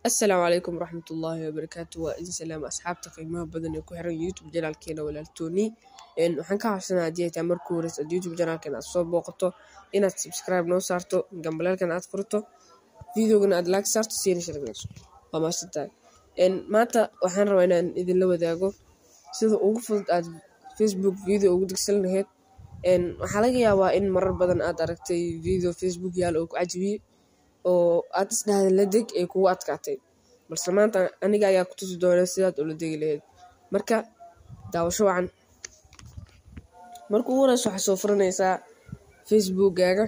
السلام عليكم ورحمة الله وبركاته. وإن سلام أصحابتي qiimaha badan ee ku xiran YouTube channelkeena walaaltooni waxaan ka codsanaa hadii ay markuu hore YouTube channelkeena soo booqato inaad subscribe noo saarto gambalelkan aad furto videogana aad like saarto si share gareyso waa maasantahay maanta waxaan rabaa inaan idin la wadaago sida ugu fudud aad Facebook video ugu digsan lahayd waxaa laga yaabaa in marar badan aad aragtay video Facebook yaal oo ku cajibiyay oo aad isdhaahday la deg ee kugu adkaatay balse maanta aniga ayaa ku tusi doona sidaad ula degi lahayd marka daawasho wacan markuu warayso waxa soo furanaysaa Facebook-gaaga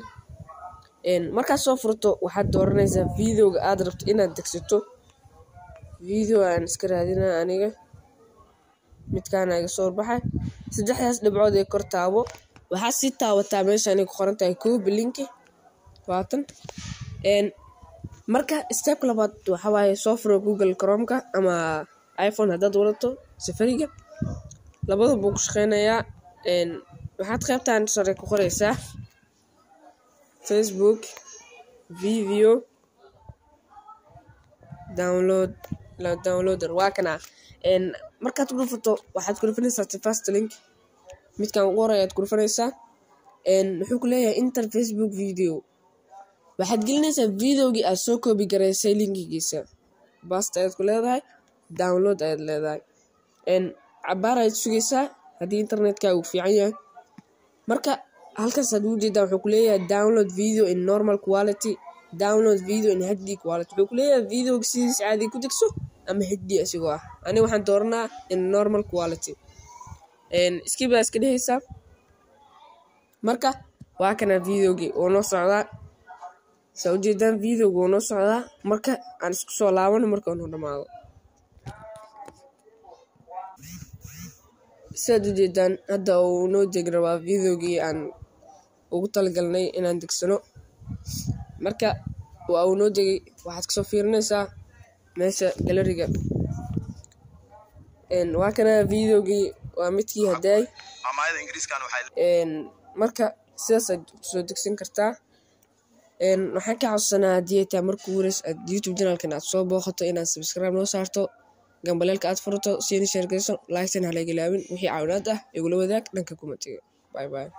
markaad soo furto waxaad dooranaysaa videoga aad rabto inaad degsato video aan iska raadinaa aniga midkaan iga soo baxay saddexdaas dhibcood ee kor taabo waxaad si taawataa meesha ay ku qoran tahay copy link waatan marka step labaad waxa waaye soo furo Google Chrome-ka ama iPhone haddaad wadato Safari-ga labada buu ku shaqeynayaa waxaad qaybtaan sare ku qoraysaa Facebook video downloader waa kana markaad ku dhufato waxaad ku dhufanaysaa first link midkaan ugu horeeya aad ku dhufanaysaa wuxuu ku leeyahay enter Facebook video waxaad gelinaysaa videogii aad soo copy gareysay linkigiisa basta ayaad ku leedahay download ayaad leedahay cabaar ayaad sugaysaa haddii internetka uu fiican yahay marka halkaas aad u jeedaa wuxuu ku leeyahay download video in normal quality download video in HD quality wuxuu ku leeyahay videoga sidiis caadi ku degso ama HD asigoo ah aniga waxaan dooranaa in normal quality skip iska dhehaysaa marka waa kana videogii oo noo socdaa soo jeedaan videoga oo noo socdaa marka aan isku soo laabano marka uu dhamaado sidaad u jeedaan hadda uu noo degi rabaa videogii aan ugu talagalnay inaan degsano marka waa uu noo degay waxaad kasoo fiirinaysaa meesha galeriga waa kana videogii waa midkii haday marka sidaas aad soo degsan kartaa waxaan ka codsanaa hadii ay markuu warayso aad YouTube channelkan aad soo booqato inaad subscribe noo saarto gambalelka aad furto si share gareyso like-tan hala ilaawin wixii caawinaad ah igula wadaag dhanka comment-ga bye bye